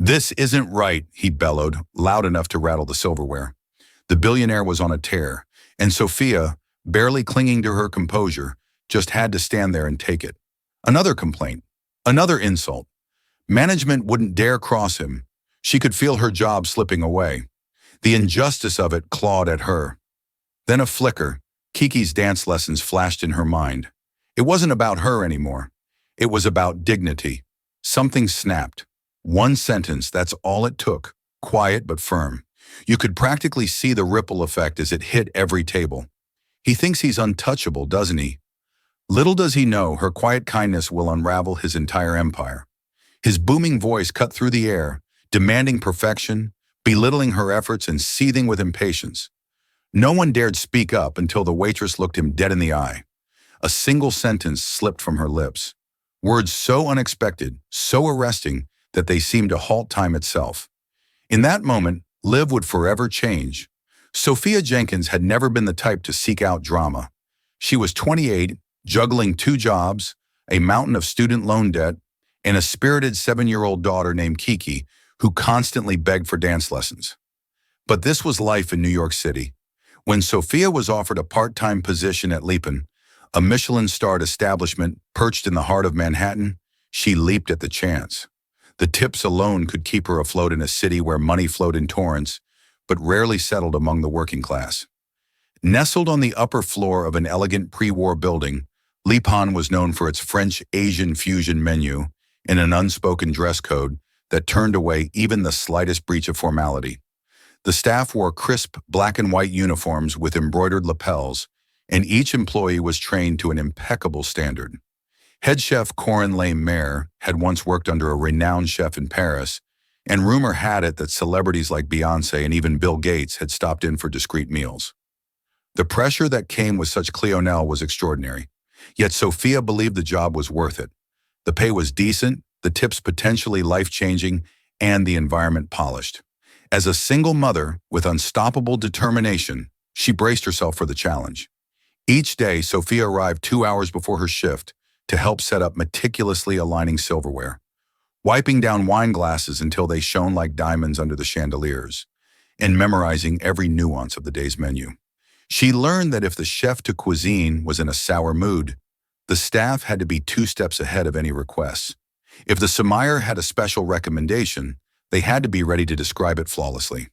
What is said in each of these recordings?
"This isn't right," he bellowed, loud enough to rattle the silverware. The billionaire was on a tear, and Sophia, barely clinging to her composure, just had to stand there and take it. Another complaint. Another insult. Management wouldn't dare cross him. She could feel her job slipping away. The injustice of it clawed at her. Then a flicker. Kiki's dance lessons flashed in her mind. It wasn't about her anymore. It was about dignity. Something snapped. One sentence, that's all it took. Quiet but firm. You could practically see the ripple effect as it hit every table. He thinks he's untouchable, doesn't he? Little does he know her quiet kindness will unravel his entire empire. His booming voice cut through the air, demanding perfection, belittling her efforts and seething with impatience. No one dared speak up until the waitress looked him dead in the eye. A single sentence slipped from her lips. Words so unexpected, so arresting, that they seemed to halt time itself. In that moment, Liv would forever change. Sophia Jenkins had never been the type to seek out drama. She was 28, juggling 2 jobs, a mountain of student loan debt, and a spirited 7-year-old daughter named Kiki, who constantly begged for dance lessons. But this was life in New York City. When Sophia was offered a part-time position at Leapin, a Michelin-starred establishment perched in the heart of Manhattan, she leaped at the chance. The tips alone could keep her afloat in a city where money flowed in torrents, but rarely settled among the working class. Nestled on the upper floor of an elegant pre-war building, Leapin was known for its French-Asian fusion menu and an unspoken dress code that turned away even the slightest breach of formality. The staff wore crisp black and white uniforms with embroidered lapels, and each employee was trained to an impeccable standard. Head chef Corinne Lame-Maire had once worked under a renowned chef in Paris, and rumor had it that celebrities like Beyoncé and even Bill Gates had stopped in for discreet meals. The pressure that came with such clientele was extraordinary, yet Sophia believed the job was worth it. The pay was decent, the tips potentially life-changing, and the environment polished. As a single mother with unstoppable determination, she braced herself for the challenge. Each day, Sophia arrived 2 hours before her shift to help set up meticulously aligning silverware, wiping down wine glasses until they shone like diamonds under the chandeliers, and memorizing every nuance of the day's menu. She learned that if the chef de cuisine was in a sour mood, the staff had to be 2 steps ahead of any requests. If the sommelier had a special recommendation, they had to be ready to describe it flawlessly.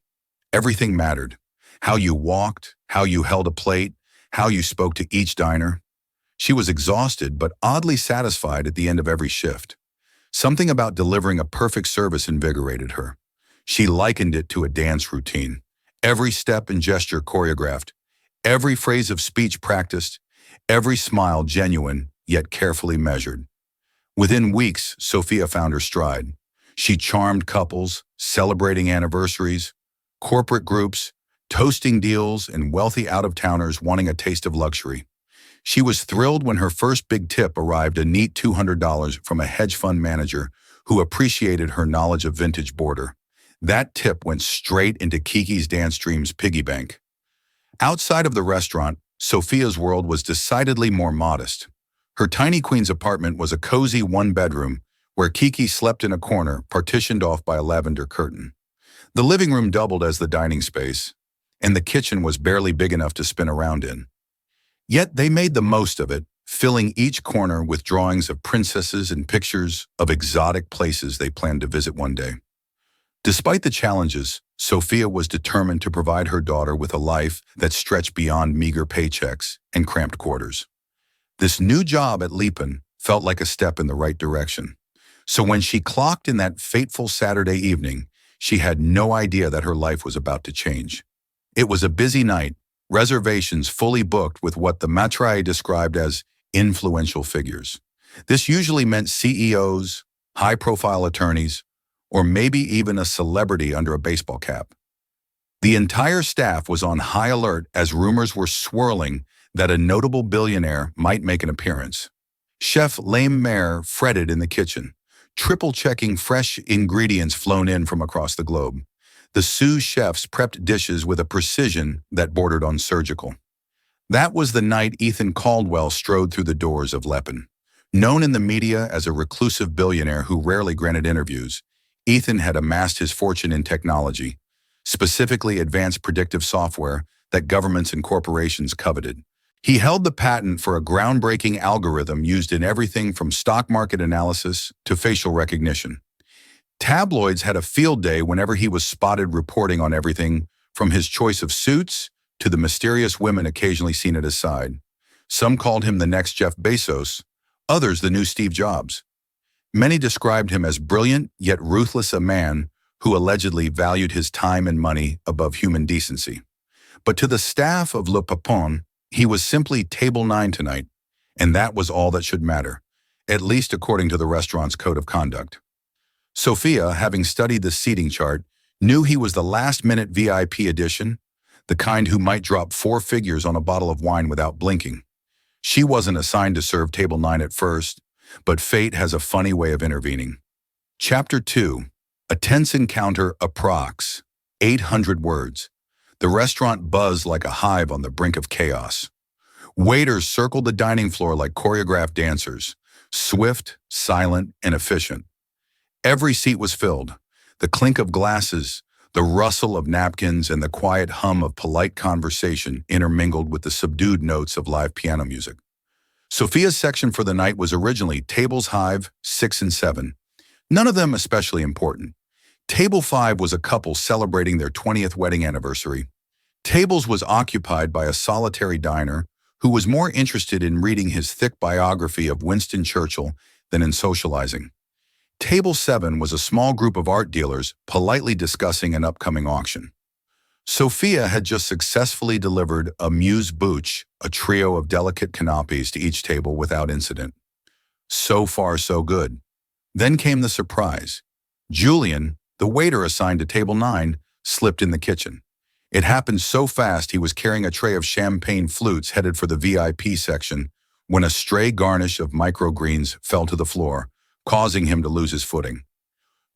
Everything mattered. How you walked, how you held a plate, how you spoke to each diner. She was exhausted but oddly satisfied at the end of every shift. Something about delivering a perfect service invigorated her. She likened it to a dance routine. Every step and gesture choreographed, every phrase of speech practiced, every smile genuine yet carefully measured. Within weeks, Sophia found her stride. She charmed couples, celebrating anniversaries, corporate groups, toasting deals, and wealthy out-of-towners wanting a taste of luxury. She was thrilled when her first big tip arrived, a neat $200 from a hedge fund manager who appreciated her knowledge of vintage border. That tip went straight into Kiki's Dance Dreams piggy bank. Outside of the restaurant, Sophia's world was decidedly more modest. Her tiny queen's apartment was a cozy 1-bedroom where Kiki slept in a corner partitioned off by a lavender curtain. The living room doubled as the dining space, and the kitchen was barely big enough to spin around in. Yet they made the most of it, filling each corner with drawings of princesses and pictures of exotic places they planned to visit one day. Despite the challenges, Sophia was determined to provide her daughter with a life that stretched beyond meager paychecks and cramped quarters. This new job at Leapin felt like a step in the right direction. So when she clocked in that fateful Saturday evening, she had no idea that her life was about to change. It was a busy night, reservations fully booked with what the maître described as influential figures. This usually meant CEOs, high-profile attorneys, or maybe even a celebrity under a baseball cap. The entire staff was on high alert as rumors were swirling that a notable billionaire might make an appearance. Chef Lame-Maire fretted in the kitchen, triple-checking fresh ingredients flown in from across the globe. The sous chefs prepped dishes with a precision that bordered on surgical. That was the night Ethan Caldwell strode through the doors of Leapin. Known in the media as a reclusive billionaire who rarely granted interviews, Ethan had amassed his fortune in technology, specifically advanced predictive software that governments and corporations coveted. He held the patent for a groundbreaking algorithm used in everything from stock market analysis to facial recognition. Tabloids had a field day whenever he was spotted reporting on everything from his choice of suits to the mysterious women occasionally seen at his side. Some called him the next Jeff Bezos, others the new Steve Jobs. Many described him as brilliant yet ruthless, a man who allegedly valued his time and money above human decency. But to the staff of Le Papon, he was simply table 9 tonight, and that was all that should matter, at least according to the restaurant's code of conduct. Sophia, having studied the seating chart, knew he was the last-minute VIP edition, the kind who might drop 4 figures on a bottle of wine without blinking. She wasn't assigned to serve table 9 at first, but fate has a funny way of intervening. Chapter 2. A tense encounter approx. 800 words. The restaurant buzzed like a hive on the brink of chaos. Waiters circled the dining floor like choreographed dancers, swift, silent, and efficient. Every seat was filled. The clink of glasses, the rustle of napkins, and the quiet hum of polite conversation intermingled with the subdued notes of live piano music. Sophia's section for the night was originally tables hive 6 and 7, none of them especially important. Table 5 was a couple celebrating their 20th wedding anniversary. Tables was occupied by a solitary diner who was more interested in reading his thick biography of Winston Churchill than in socializing. Table 7 was a small group of art dealers politely discussing an upcoming auction. Sophia had just successfully delivered a amuse-bouche, a trio of delicate canapes, to each table without incident. So far, so good. Then came the surprise. Julian, the waiter assigned to table 9, slipped in the kitchen. It happened so fast he was carrying a tray of champagne flutes headed for the VIP section when a stray garnish of microgreens fell to the floor, causing him to lose his footing.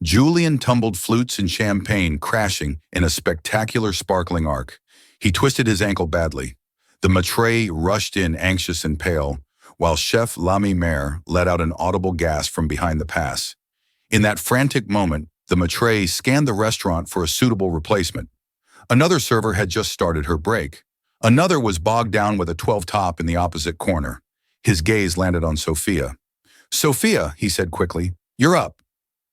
Julian tumbled flutes and champagne crashing in a spectacular sparkling arc. He twisted his ankle badly. The maître rushed in anxious and pale, while Chef Lamy Mare let out an audible gasp from behind the pass. In that frantic moment, the maître scanned the restaurant for a suitable replacement. Another server had just started her break. Another was bogged down with a 12 top in the opposite corner. His gaze landed on Sophia. "Sophia," he said quickly, "you're up."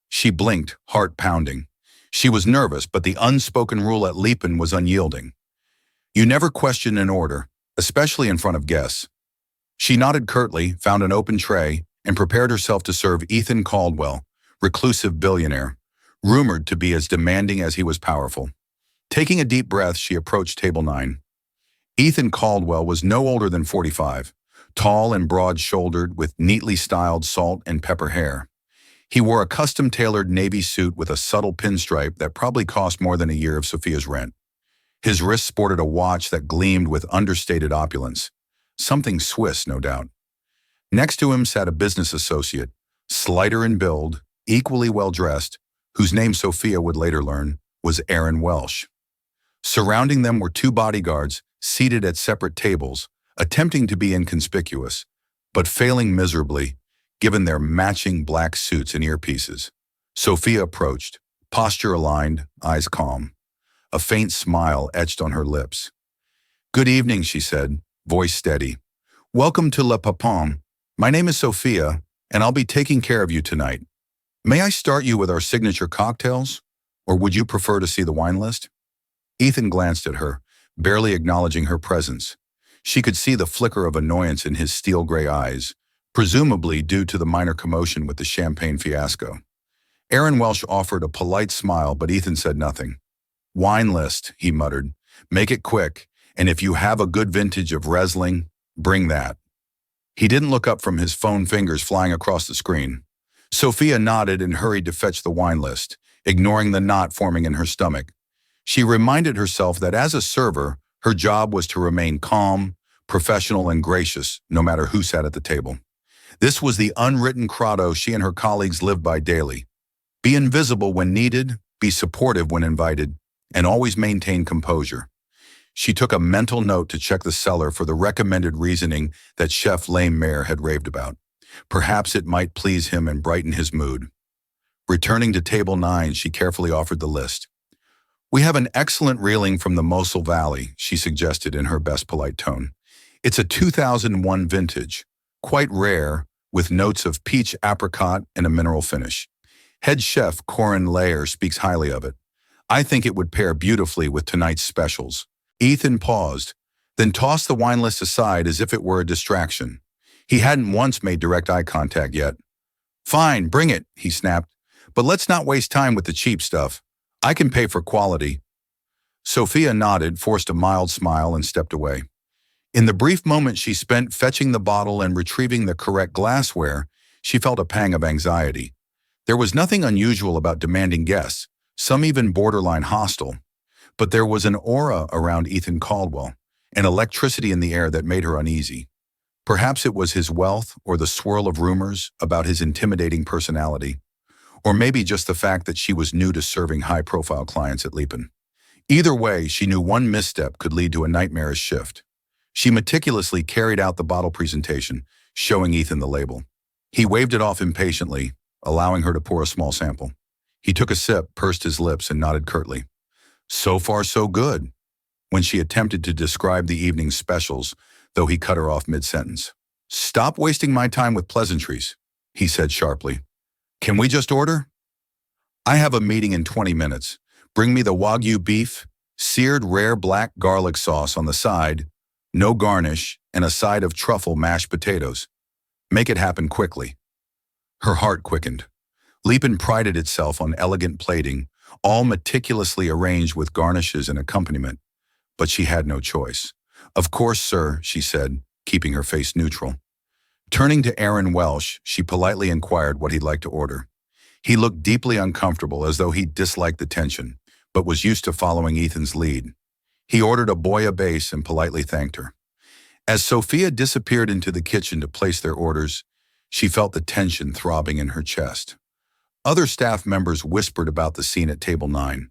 She blinked, heart pounding. She was nervous, but the unspoken rule at Leapin was unyielding. You never question an order, especially in front of guests. She nodded curtly, found an open tray, and prepared herself to serve Ethan Caldwell, reclusive billionaire, rumored to be as demanding as he was powerful. Taking a deep breath, she approached table 9. Ethan Caldwell was no older than 45, tall and broad-shouldered with neatly styled salt and pepper hair. He wore a custom-tailored navy suit with a subtle pinstripe that probably cost more than a year of Sophia's rent. His wrist sported a watch that gleamed with understated opulence. Something Swiss, no doubt. Next to him sat a business associate, slighter in build, equally well-dressed, whose name Sophia would later learn was Aaron Welsh. Surrounding them were 2 bodyguards, seated at separate tables, attempting to be inconspicuous, but failing miserably, given their matching black suits and earpieces. Sophia approached, posture aligned, eyes calm. A faint smile etched on her lips. "Good evening," she said, voice steady. "Welcome to Le Papon. My name is Sophia, and I'll be taking care of you tonight. May I start you with our signature cocktails, or would you prefer to see the wine list?" Ethan glanced at her, barely acknowledging her presence. She could see the flicker of annoyance in his steel-gray eyes, presumably due to the minor commotion with the champagne fiasco. Aaron Welsh offered a polite smile, but Ethan said nothing. "Wine list," he muttered. "Make it quick, and if you have a good vintage of Riesling, bring that." He didn't look up from his phone, fingers flying across the screen. Sophia nodded and hurried to fetch the wine list, ignoring the knot forming in her stomach. She reminded herself that as a server, her job was to remain calm, professional, and gracious, no matter who sat at the table. This was the unwritten credo she and her colleagues lived by daily. Be invisible when needed, be supportive when invited, and always maintain composure. She took a mental note to check the cellar for the recommended reasoning that Chef Lame Mare had raved about. Perhaps it might please him and brighten his mood. Returning to table 9, she carefully offered the list. We have an excellent reeling from the Mosul Valley, she suggested in her best polite tone. It's a 2001 vintage, quite rare, with notes of peach apricot and a mineral finish. Head chef Corin Layer speaks highly of it. I think it would pair beautifully with tonight's specials. Ethan paused, then tossed the wine list aside as if it were a distraction. He hadn't once made direct eye contact yet. Fine, bring it, he snapped. But let's not waste time with the cheap stuff. I can pay for quality. Sophia nodded, forced a mild smile, and stepped away. In the brief moment she spent fetching the bottle and retrieving the correct glassware, she felt a pang of anxiety. There was nothing unusual about demanding guests, some even borderline hostile. But there was an aura around Ethan Caldwell, an electricity in the air that made her uneasy. Perhaps it was his wealth or the swirl of rumors about his intimidating personality. Or maybe just the fact that she was new to serving high-profile clients at Leapin. Either way, she knew one misstep could lead to a nightmarish shift. She meticulously carried out the bottle presentation, showing Ethan the label. He waved it off impatiently, allowing her to pour a small sample. He took a sip, pursed his lips, and nodded curtly. So far, so good. When she attempted to describe the evening's specials, though he cut her off mid-sentence. Stop wasting my time with pleasantries, he said sharply. Can we just order? I have a meeting in 20 minutes. Bring me the Wagyu beef, seared rare black garlic sauce on the side, no garnish, and a side of truffle mashed potatoes. Make it happen quickly. Her heart quickened. Leapin prided itself on elegant plating, all meticulously arranged with garnishes and accompaniment. But she had no choice. Of course, sir, she said, keeping her face neutral. Turning to Aaron Welsh, she politely inquired what he'd like to order. He looked deeply uncomfortable, as though he disliked the tension, but was used to following Ethan's lead. He ordered a bouillabaisse and politely thanked her. As Sophia disappeared into the kitchen to place their orders, she felt the tension throbbing in her chest. Other staff members whispered about the scene at table 9.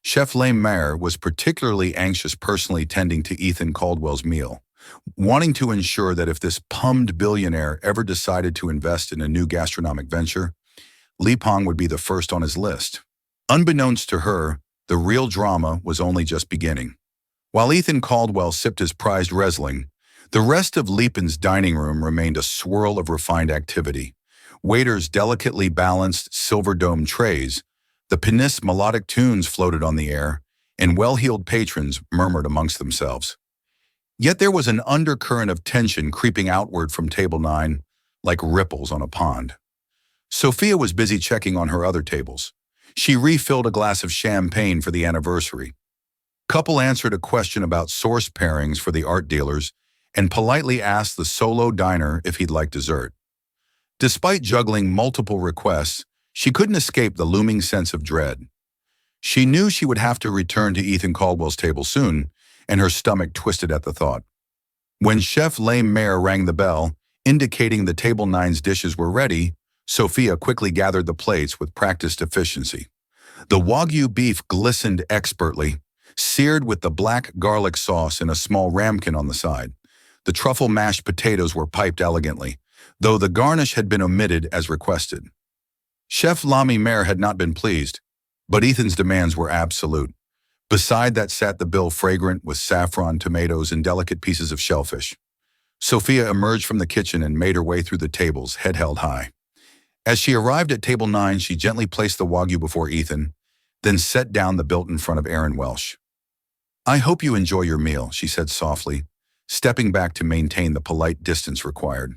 Chef Lemaire was particularly anxious personally tending to Ethan Caldwell's meal, wanting to ensure that if this pummed billionaire ever decided to invest in a new gastronomic venture, Li Peng would be the first on his list. Unbeknownst to her, the real drama was only just beginning. While Ethan Caldwell sipped his prized Riesling, the rest of Leapin's dining room remained a swirl of refined activity. Waiters delicately balanced silver-domed trays, the pinisse melodic tunes floated on the air, and well-heeled patrons murmured amongst themselves. Yet there was an undercurrent of tension creeping outward from table 9, like ripples on a pond. Sophia was busy checking on her other tables. She refilled a glass of champagne for the anniversary. Couple answered a question about source pairings for the art dealers and politely asked the solo diner if he'd like dessert. Despite juggling multiple requests, she couldn't escape the looming sense of dread. She knew she would have to return to Ethan Caldwell's table soon, and her stomach twisted at the thought. When Chef Lemaire rang the bell, indicating the table 9's dishes were ready, Sophia quickly gathered the plates with practiced efficiency. The Wagyu beef glistened expertly, seared with the black garlic sauce in a small ramekin on the side. The truffle mashed potatoes were piped elegantly, though the garnish had been omitted as requested. Chef Lemaire had not been pleased, but Ethan's demands were absolute. Beside that sat the bill fragrant with saffron, tomatoes, and delicate pieces of shellfish. Sophia emerged from the kitchen and made her way through the tables, head held high. As she arrived at table 9, she gently placed the Wagyu before Ethan, then set down the bill in front of Aaron Welsh. I hope you enjoy your meal, she said softly, stepping back to maintain the polite distance required.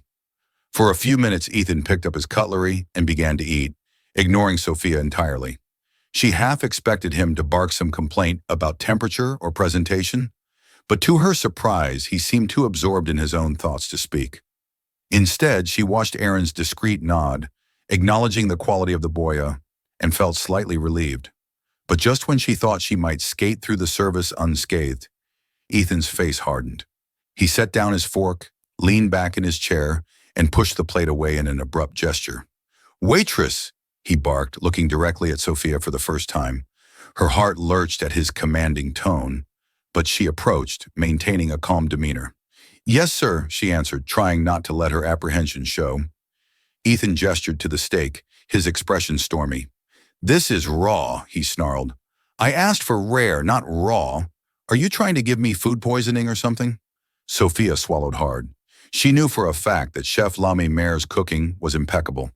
For a few minutes, Ethan picked up his cutlery and began to eat, ignoring Sophia entirely. She half expected him to bark some complaint about temperature or presentation, but to her surprise, he seemed too absorbed in his own thoughts to speak. Instead, she watched Aaron's discreet nod, acknowledging the quality of the boya, and felt slightly relieved. But just when she thought she might skate through the service unscathed, Ethan's face hardened. He set down his fork, leaned back in his chair, and pushed the plate away in an abrupt gesture. Waitress, he barked, looking directly at Sophia for the first time. Her heart lurched at his commanding tone, but she approached, maintaining a calm demeanor. Yes, sir, she answered, trying not to let her apprehension show. Ethan gestured to the steak, his expression stormy. This is raw, he snarled. I asked for rare, not raw. Are you trying to give me food poisoning or something? Sophia swallowed hard. She knew for a fact that Chef Lamy Mare's cooking was impeccable.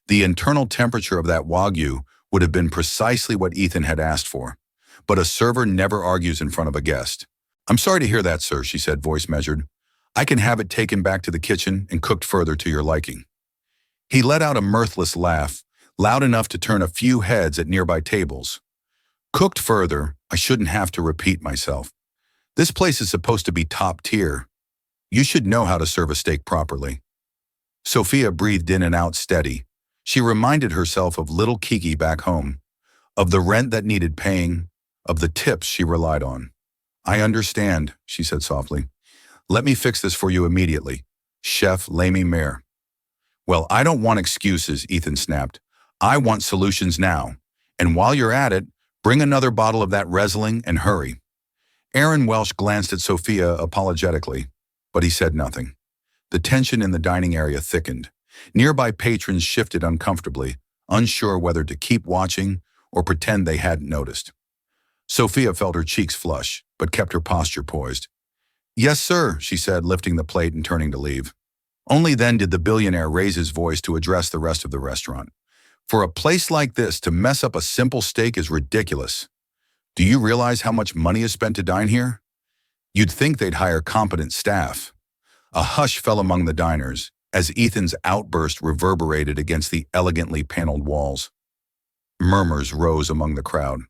The internal temperature of that Wagyu would have been precisely what Ethan had asked for. But a server never argues in front of a guest. I'm sorry to hear that, sir, she said, voice measured. I can have it taken back to the kitchen and cooked further to your liking. He let out a mirthless laugh, loud enough to turn a few heads at nearby tables. Cooked further, I shouldn't have to repeat myself. This place is supposed to be top tier. You should know how to serve a steak properly. Sophia breathed in and out steady. She reminded herself of little Kiki back home, of the rent that needed paying, of the tips she relied on. I understand, she said softly. Let me fix this for you immediately. Chef Lamy Mare. Well, I don't want excuses, Ethan snapped. I want solutions now. And while you're at it, bring another bottle of that Riesling and hurry. Aaron Welsh glanced at Sophia apologetically, but he said nothing. The tension in the dining area thickened. Nearby patrons shifted uncomfortably, unsure whether to keep watching or pretend they hadn't noticed. Sophia felt her cheeks flush, but kept her posture poised. Yes, sir, she said, lifting the plate and turning to leave. Only then did the billionaire raise his voice to address the rest of the restaurant. For a place like this to mess up a simple steak is ridiculous. Do you realize how much money is spent to dine here? You'd think they'd hire competent staff. A hush fell among the diners as Ethan's outburst reverberated against the elegantly paneled walls. Murmurs rose among the crowd.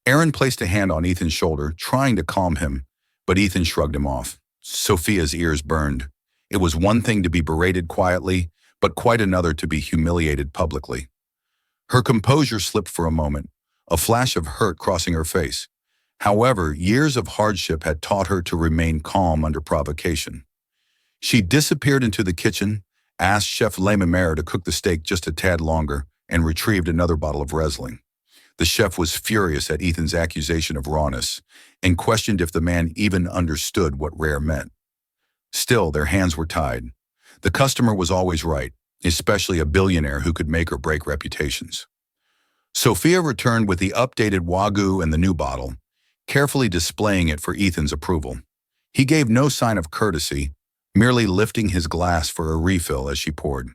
Aaron placed a hand on Ethan's shoulder, trying to calm him, but Ethan shrugged him off. Sophia's ears burned. It was one thing to be berated quietly, but quite another to be humiliated publicly. Her composure slipped for a moment, a flash of hurt crossing her face. However, years of hardship had taught her to remain calm under provocation. She disappeared into the kitchen, asked Chef Lamy Mare to cook the steak just a tad longer, and retrieved another bottle of Riesling. The chef was furious at Ethan's accusation of rawness and questioned if the man even understood what rare meant. Still, their hands were tied. The customer was always right, especially a billionaire who could make or break reputations. Sophia returned with the updated Wagyu and the new bottle, carefully displaying it for Ethan's approval. He gave no sign of courtesy, merely lifting his glass for a refill as she poured.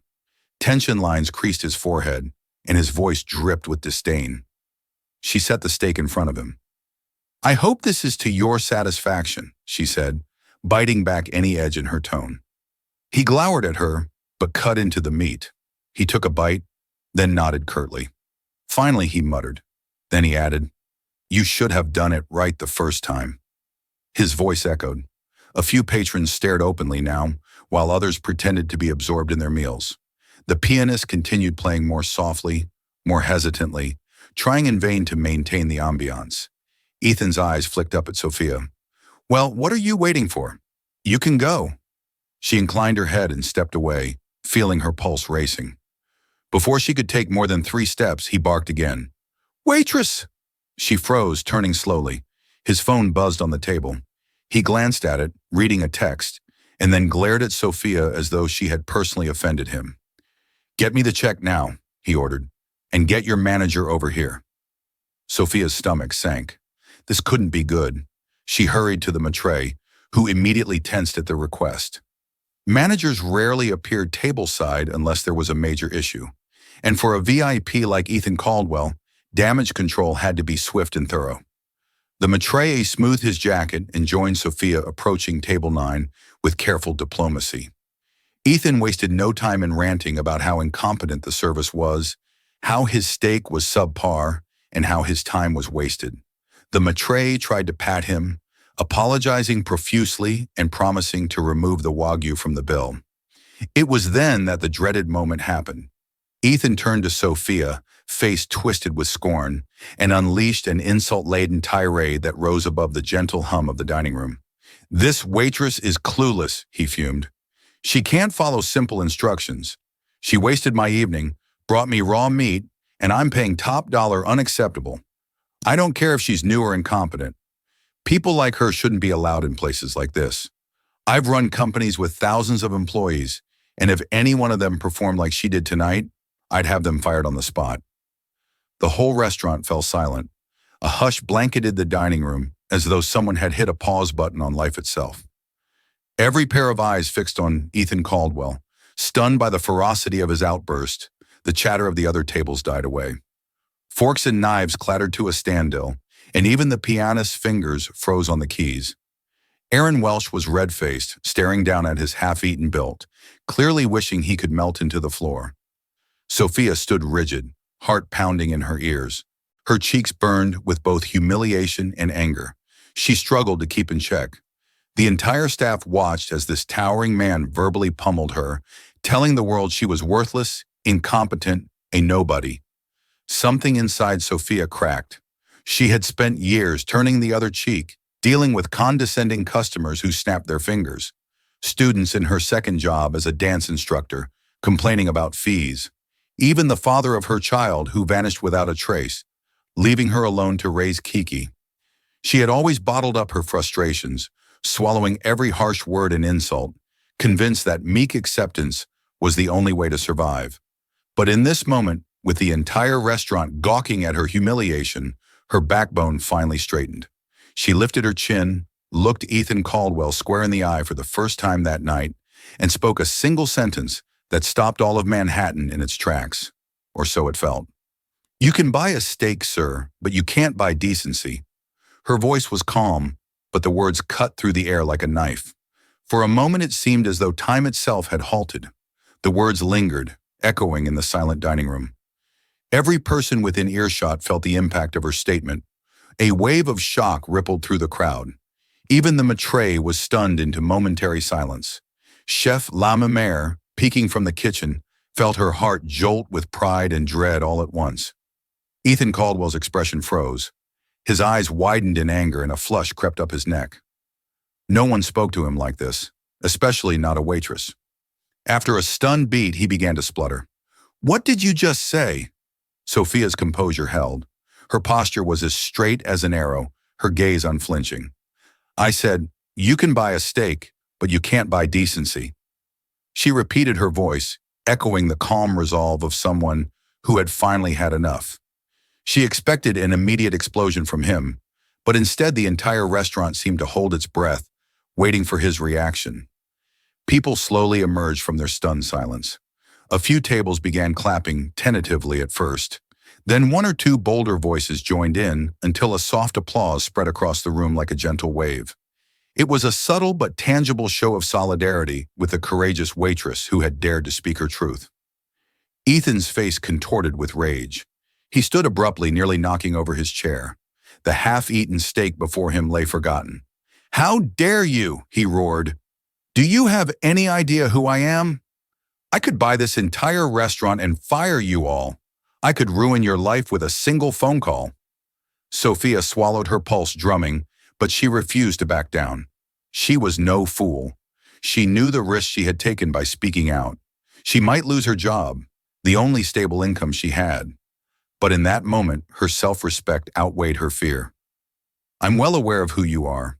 Tension lines creased his forehead, and his voice dripped with disdain. She set the steak in front of him. I hope this is to your satisfaction, she said, biting back any edge in her tone. He glowered at her, but cut into the meat. He took a bite, then nodded curtly. Finally, he muttered. Then he added, You should have done it right the first time. His voice echoed. A few patrons stared openly now, while others pretended to be absorbed in their meals. The pianist continued playing more softly, more hesitantly, trying in vain to maintain the ambiance. Ethan's eyes flicked up at Sophia. Well, what are you waiting for? You can go. She inclined her head and stepped away, feeling her pulse racing. Before she could take more than 3 steps, he barked again. Waitress! She froze, turning slowly. His phone buzzed on the table. He glanced at it, reading a text, and then glared at Sophia as though she had personally offended him. Get me the check now, he ordered, and get your manager over here. Sophia's stomach sank. This couldn't be good. She hurried to the maître, who immediately tensed at the request. Managers rarely appeared tableside unless there was a major issue. And for a VIP like Ethan Caldwell, damage control had to be swift and thorough. The maître smoothed his jacket and joined Sophia approaching table 9 with careful diplomacy. Ethan wasted no time in ranting about how incompetent the service was, how his steak was subpar, and how his time was wasted. The maître tried to pat him, apologizing profusely and promising to remove the Wagyu from the bill. It was then that the dreaded moment happened. Ethan turned to Sophia, face twisted with scorn, and unleashed an insult-laden tirade that rose above the gentle hum of the dining room. This waitress is clueless, he fumed. She can't follow simple instructions. She wasted my evening, brought me raw meat, and I'm paying top dollar. Unacceptable. I don't care if she's new or incompetent. People like her shouldn't be allowed in places like this. I've run companies with thousands of employees, and if any one of them performed like she did tonight, I'd have them fired on the spot. The whole restaurant fell silent. A hush blanketed the dining room, as though someone had hit a pause button on life itself. Every pair of eyes fixed on Ethan Caldwell. Stunned by the ferocity of his outburst, the chatter of the other tables died away. Forks and knives clattered to a standstill, and even the pianist's fingers froze on the keys. Aaron Welsh was red-faced, staring down at his half-eaten billet, clearly wishing he could melt into the floor. Sophia stood rigid, heart pounding in her ears. Her cheeks burned with both humiliation and anger. She struggled to keep in check. The entire staff watched as this towering man verbally pummeled her, telling the world she was worthless, incompetent, a nobody. Something inside Sophia cracked. She had spent years turning the other cheek, dealing with condescending customers who snapped their fingers, students in her second job as a dance instructor, complaining about fees, even the father of her child who vanished without a trace, leaving her alone to raise Kiki. She had always bottled up her frustrations, swallowing every harsh word and insult, convinced that meek acceptance was the only way to survive. But in this moment, with the entire restaurant gawking at her humiliation, her backbone finally straightened. She lifted her chin, looked Ethan Caldwell square in the eye for the first time that night, and spoke a single sentence that stopped all of Manhattan in its tracks. Or so it felt. "You can buy a steak, sir, but you can't buy decency." Her voice was calm, but the words cut through the air like a knife. For a moment it seemed as though time itself had halted. The words lingered, echoing in the silent dining room. Every person within earshot felt the impact of her statement. A wave of shock rippled through the crowd. Even the maître was stunned into momentary silence. Chef La Mamère, peeking from the kitchen, felt her heart jolt with pride and dread all at once. Ethan Caldwell's expression froze. His eyes widened in anger and a flush crept up his neck. No one spoke to him like this, especially not a waitress. After a stunned beat, he began to splutter. "What did you just say?" Sophia's composure held. Her posture was as straight as an arrow, her gaze unflinching. "I said, you can buy a steak, but you can't buy decency." She repeated her voice, echoing the calm resolve of someone who had finally had enough. She expected an immediate explosion from him, but instead the entire restaurant seemed to hold its breath, waiting for his reaction. People slowly emerged from their stunned silence. A few tables began clapping tentatively at first. Then one or two bolder voices joined in until a soft applause spread across the room like a gentle wave. It was a subtle but tangible show of solidarity with the courageous waitress who had dared to speak her truth. Ethan's face contorted with rage. He stood abruptly, nearly knocking over his chair. The half-eaten steak before him lay forgotten. "How dare you?" he roared. "Do you have any idea who I am? I could buy this entire restaurant and fire you all. I could ruin your life with a single phone call." Sophia swallowed her pulse drumming, but she refused to back down. She was no fool. She knew the risk she had taken by speaking out. She might lose her job, the only stable income she had. But in that moment, her self-respect outweighed her fear. "I'm well aware of who you are,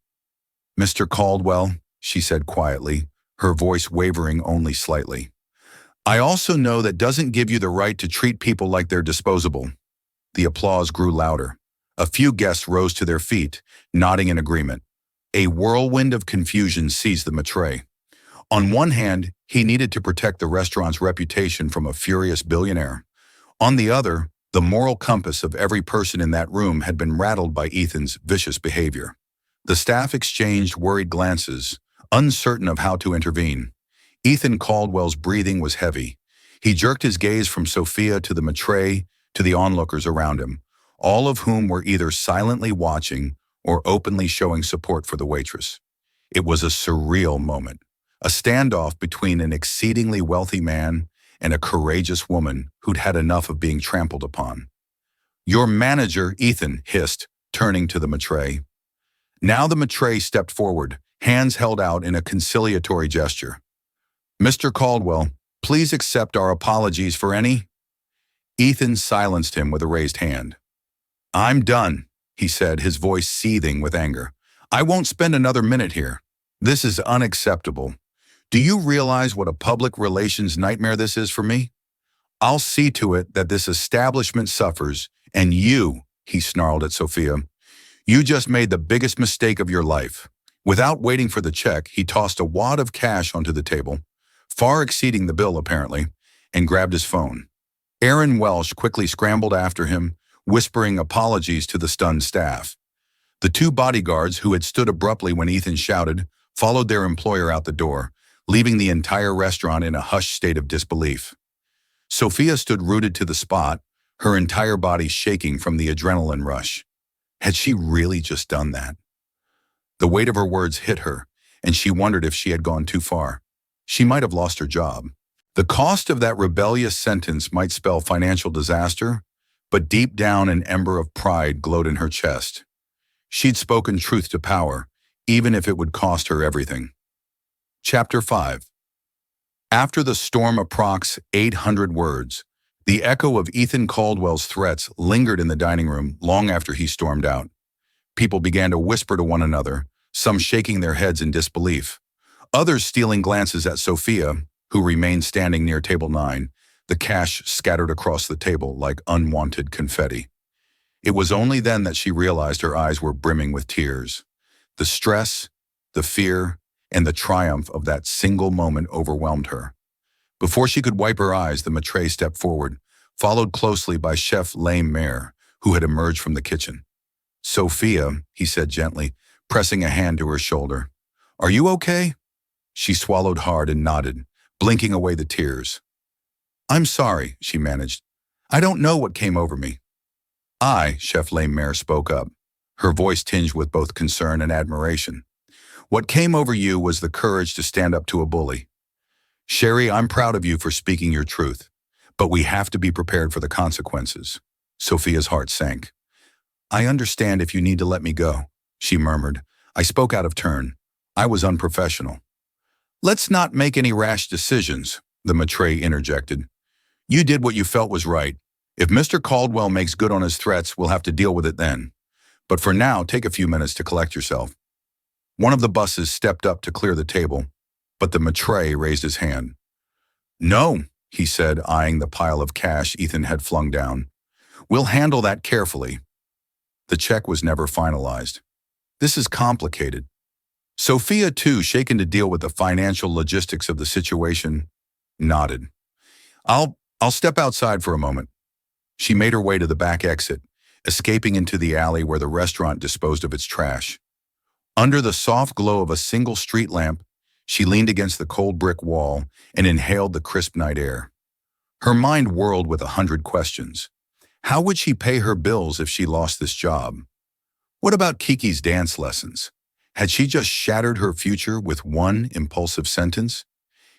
Mr. Caldwell," she said quietly, her voice wavering only slightly. "I also know that doesn't give you the right to treat people like they're disposable." The applause grew louder. A few guests rose to their feet, nodding in agreement. A whirlwind of confusion seized the maître. On one hand, he needed to protect the restaurant's reputation from a furious billionaire. On the other, the moral compass of every person in that room had been rattled by Ethan's vicious behavior. The staff exchanged worried glances, uncertain of how to intervene. Ethan Caldwell's breathing was heavy. He jerked his gaze from Sophia to the maître to the onlookers around him, all of whom were either silently watching or openly showing support for the waitress. It was a surreal moment, a standoff between an exceedingly wealthy man and a courageous woman who'd had enough of being trampled upon. "Your manager," Ethan hissed, turning to the maître. Now the maître stepped forward, hands held out in a conciliatory gesture. "Mr. Caldwell, please accept our apologies for any—" Ethan silenced him with a raised hand. "I'm done," he said, his voice seething with anger. "I won't spend another minute here. This is unacceptable. Do you realize what a public relations nightmare this is for me? I'll see to it that this establishment suffers, And you, he snarled at Sophia, you just made the biggest mistake of your life. Without waiting for the check, he tossed a wad of cash onto the table, far exceeding the bill apparently, and grabbed his phone. Aaron Welsh quickly scrambled after him, whispering apologies to the stunned staff. The two bodyguards, who had stood abruptly when Ethan shouted, followed their employer out the door, leaving the entire restaurant in a hushed state of disbelief. Sophia stood rooted to the spot, her entire body shaking from the adrenaline rush. Had she really just done that? The weight of her words hit her, and she wondered if she had gone too far. She might have lost her job. The cost of that rebellious sentence might spell financial disaster, but deep down an ember of pride glowed in her chest. She'd spoken truth to power, even if it would cost her everything. Chapter 5. After the storm approx 800 words, the echo of Ethan Caldwell's threats lingered in the dining room long after he stormed out. People began to whisper to one another, some shaking their heads in disbelief, others stealing glances at Sophia, who remained standing near table 9, the cash scattered across the table like unwanted confetti. It was only then that she realized her eyes were brimming with tears. The stress, the fear, and the triumph of that single moment overwhelmed her. Before she could wipe her eyes, the maître stepped forward, followed closely by Chef Lame Mare, who had emerged from the kitchen. "Sophia," he said gently, pressing a hand to her shoulder. "Are you okay?" She swallowed hard and nodded, blinking away the tears. "I'm sorry," she managed. "I don't know what came over me." Chef Lame Mare spoke up, her voice tinged with both concern and admiration. "What came over you was the courage to stand up to a bully. Sherry, I'm proud of you for speaking your truth, but we have to be prepared for the consequences." Sophia's heart sank. "I understand if you need to let me go," she murmured. "I spoke out of turn. I was unprofessional." "Let's not make any rash decisions," the maître interjected. "You did what you felt was right. If Mr. Caldwell makes good on his threats, we'll have to deal with it then. But for now, take a few minutes to collect yourself." One of the buses stepped up to clear the table, but the maître raised his hand. "No," he said, eyeing the pile of cash Ethan had flung down. "We'll handle that carefully." The check was never finalized. "This is complicated." Sophia, too, shaken to deal with the financial logistics of the situation, nodded. I'll step outside for a moment." She made her way to the back exit, escaping into the alley where the restaurant disposed of its trash. Under the soft glow of a single street lamp, she leaned against the cold brick wall and inhaled the crisp night air. Her mind whirled with 100 questions. How would she pay her bills if she lost this job? What about Kiki's dance lessons? Had she just shattered her future with one impulsive sentence?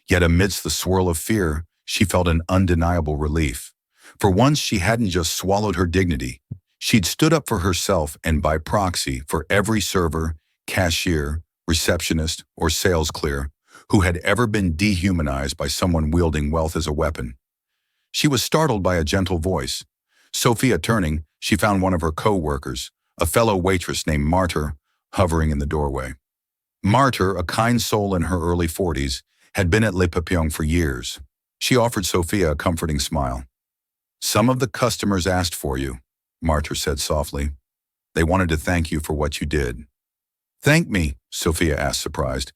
Yet amidst the swirl of fear, she felt an undeniable relief. For once, she hadn't just swallowed her dignity. She'd stood up for herself and by proxy for every server, cashier, receptionist, or sales clerk who had ever been dehumanized by someone wielding wealth as a weapon. She was startled by a gentle voice. Sophia turning, she found one of her co-workers, a fellow waitress named Martyr, hovering in the doorway. Martyr, a kind soul in her early 40s, had been at Le Papillon for years. She offered Sophia a comforting smile. "Some of the customers asked for you," Martyr said softly. "They wanted to thank you for what you did." "Thank me?" Sophia asked, surprised.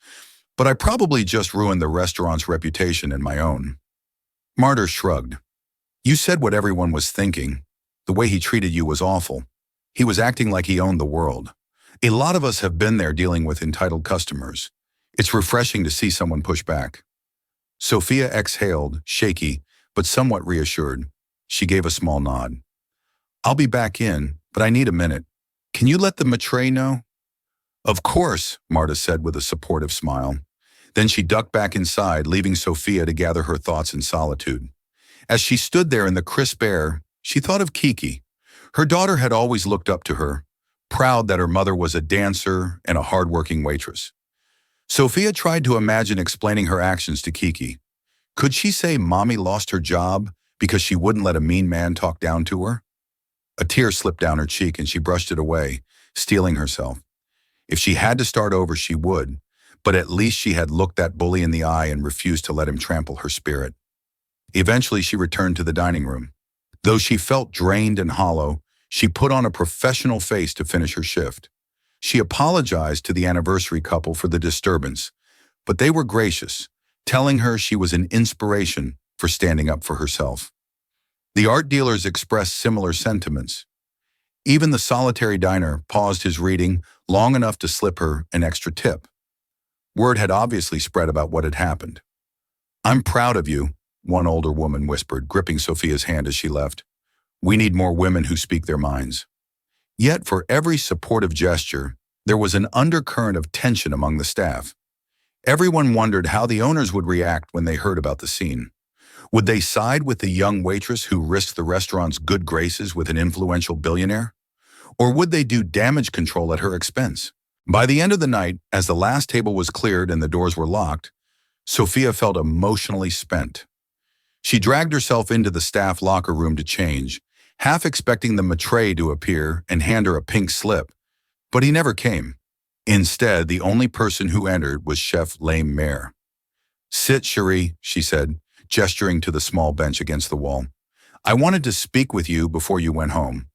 "But I probably just ruined the restaurant's reputation and my own." Martyr shrugged. "You said what everyone was thinking. The way he treated you was awful. He was acting like he owned the world. A lot of us have been there dealing with entitled customers. It's refreshing to see someone push back." Sophia exhaled, shaky, but somewhat reassured. She gave a small nod. "I'll be back in, but I need a minute. Can you let the maître know?" "Of course," Marta said with a supportive smile. Then she ducked back inside, leaving Sophia to gather her thoughts in solitude. As she stood there in the crisp air, she thought of Kiki. Her daughter had always looked up to her, proud that her mother was a dancer and a hard-working waitress. Sophia tried to imagine explaining her actions to Kiki. Could she say Mommy lost her job because she wouldn't let a mean man talk down to her? A tear slipped down her cheek and she brushed it away, steeling herself. If she had to start over, she would, but at least she had looked that bully in the eye and refused to let him trample her spirit. Eventually, she returned to the dining room. Though she felt drained and hollow, She put on a professional face to finish her shift. She apologized to the anniversary couple for the disturbance, but they were gracious, telling her she was an inspiration for standing up for herself. The art dealers expressed similar sentiments. Even the solitary diner paused his reading long enough to slip her an extra tip. Word had obviously spread about what had happened. "I'm proud of you," one older woman whispered, gripping Sophia's hand as she left. "We need more women who speak their minds." Yet for every supportive gesture, there was an undercurrent of tension among the staff. Everyone wondered how the owners would react when they heard about the scene. Would they side with the young waitress who risked the restaurant's good graces with an influential billionaire? Or would they do damage control at her expense? By the end of the night, as the last table was cleared and the doors were locked, Sophia felt emotionally spent. She dragged herself into the staff locker room to change, half expecting the maître to appear and hand her a pink slip. But he never came. Instead, the only person who entered was Chef Lame Mare. "Sit, Cherie," she said, gesturing to the small bench against the wall. "I wanted to speak with you before you went home."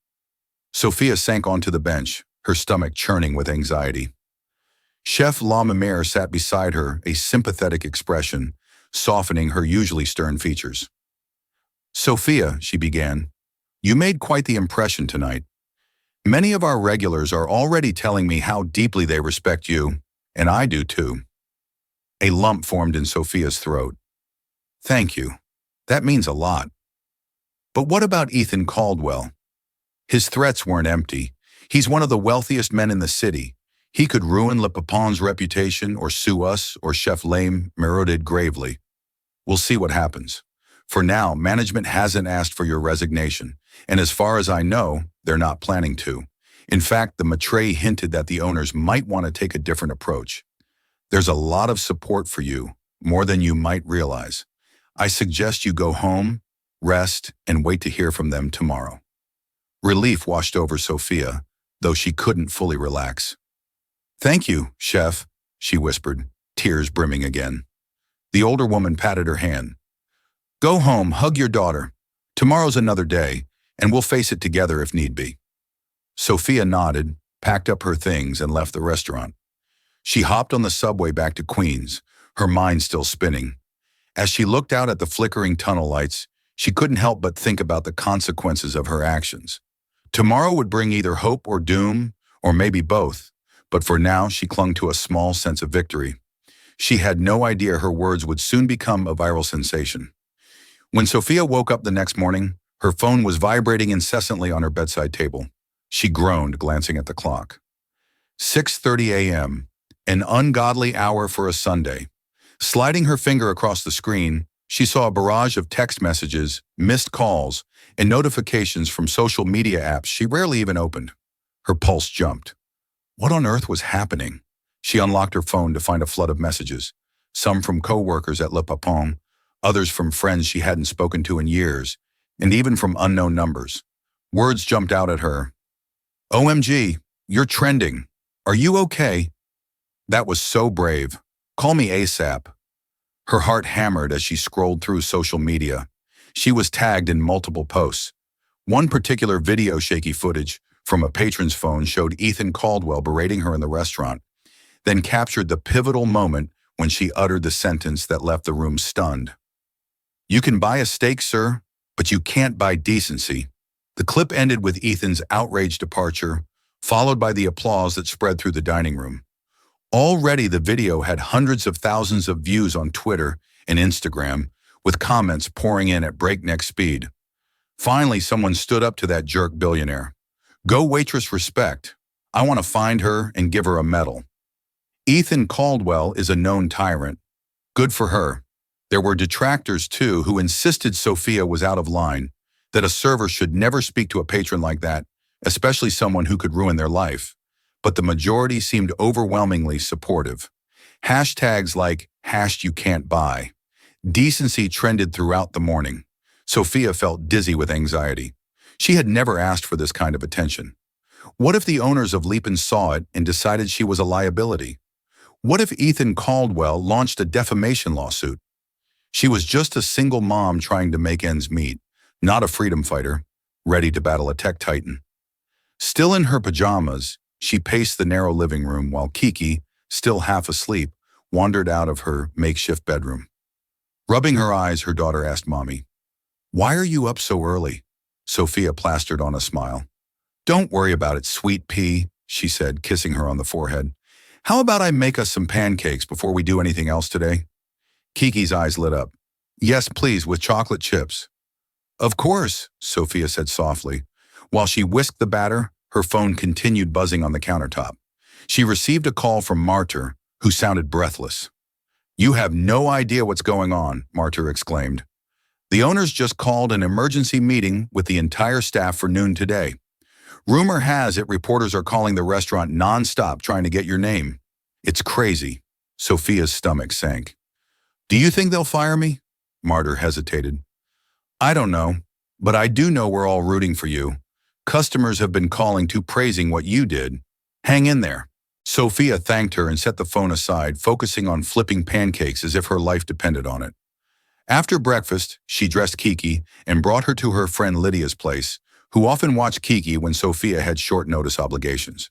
Sophia sank onto the bench, her stomach churning with anxiety. Chef Lame Mare sat beside her, a sympathetic expression, softening her usually stern features. "Sophia," she began, "you made quite the impression tonight. Many of our regulars are already telling me how deeply they respect you, and I do too." A lump formed in Sophia's throat. "Thank you. That means a lot. But what about Ethan Caldwell? His threats weren't empty. He's one of the wealthiest men in the city. He could ruin Le Papin's reputation or sue us or Chef Lame Mare gravely. We'll see what happens. For now, management hasn't asked for your resignation, and as far as I know, they're not planning to. In fact, the maître hinted that the owners might want to take a different approach. There's a lot of support for you, more than you might realize. I suggest you go home, rest, and wait to hear from them tomorrow." Relief washed over Sophia, though she couldn't fully relax. "Thank you, Chef," she whispered, tears brimming again. The older woman patted her hand. "Go home, hug your daughter. Tomorrow's another day, and we'll face it together if need be." Sophia nodded, packed up her things, and left the restaurant. She hopped on the subway back to Queens, her mind still spinning. As she looked out at the flickering tunnel lights, she couldn't help but think about the consequences of her actions. Tomorrow would bring either hope or doom, or maybe both, but for now she clung to a small sense of victory. She had no idea her words would soon become a viral sensation. When Sophia woke up the next morning, her phone was vibrating incessantly on her bedside table. She groaned, glancing at the clock. 6:30 a.m., an ungodly hour for a Sunday. Sliding her finger across the screen, she saw a barrage of text messages, missed calls, and notifications from social media apps she rarely even opened. Her pulse jumped. What on earth was happening? She unlocked her phone to find a flood of messages, some from co-workers at Le Papin, others from friends she hadn't spoken to in years, and even from unknown numbers. Words jumped out at her. "OMG, you're trending. Are you okay?" That was so brave. "Call me ASAP." Her heart hammered as she scrolled through social media. She was tagged in multiple posts. One particular video shaky footage from a patron's phone showed Ethan Caldwell berating her in the restaurant, then captured the pivotal moment when she uttered the sentence that left the room stunned. "You can buy a steak, sir, but you can't buy decency." The clip ended with Ethan's outraged departure, followed by the applause that spread through the dining room. Already the video had hundreds of thousands of views on Twitter and Instagram, with comments pouring in at breakneck speed. Finally, someone stood up to that jerk billionaire. "Go Waitress respect. I want to find her and give her a medal." Ethan Caldwell is a known tyrant. Good for her. There were detractors, too, who insisted Sophia was out of line, that a server should never speak to a patron like that, especially someone who could ruin their life. But the majority seemed overwhelmingly supportive. Hashtags like #YouCan'tBuy. Decency trended throughout the morning. Sophia felt dizzy with anxiety. She had never asked for this kind of attention. What if the owners of Leapin saw it and decided she was a liability? What if Ethan Caldwell launched a defamation lawsuit? She was just a single mom trying to make ends meet, not a freedom fighter, ready to battle a tech titan. Still in her pajamas, she paced the narrow living room while Kiki, still half asleep, wandered out of her makeshift bedroom. Rubbing her eyes, her daughter asked Mommy, "Why are you up so early?" Sophia plastered on a smile. "Don't worry about it, sweet pea," she said, kissing her on the forehead. "How about I make us some pancakes before we do anything else today?" Kiki's eyes lit up. "Yes, please, with chocolate chips." "Of course," Sophia said softly. While she whisked the batter, her phone continued buzzing on the countertop. She received a call from Martyr, who sounded breathless. "You have no idea what's going on," Martyr exclaimed. "The owners just called an emergency meeting with the entire staff for noon today. Rumor has it reporters are calling the restaurant non-stop trying to get your name. It's crazy." Sophia's stomach sank. "Do you think they'll fire me?" Martyr hesitated. "I don't know, but I do know we're all rooting for you. Customers have been calling too, praising what you did. Hang in there." Sophia thanked her and set the phone aside, focusing on flipping pancakes as if her life depended on it. After breakfast, she dressed Kiki and brought her to her friend Lydia's place, who often watched Kiki when Sophia had short notice obligations.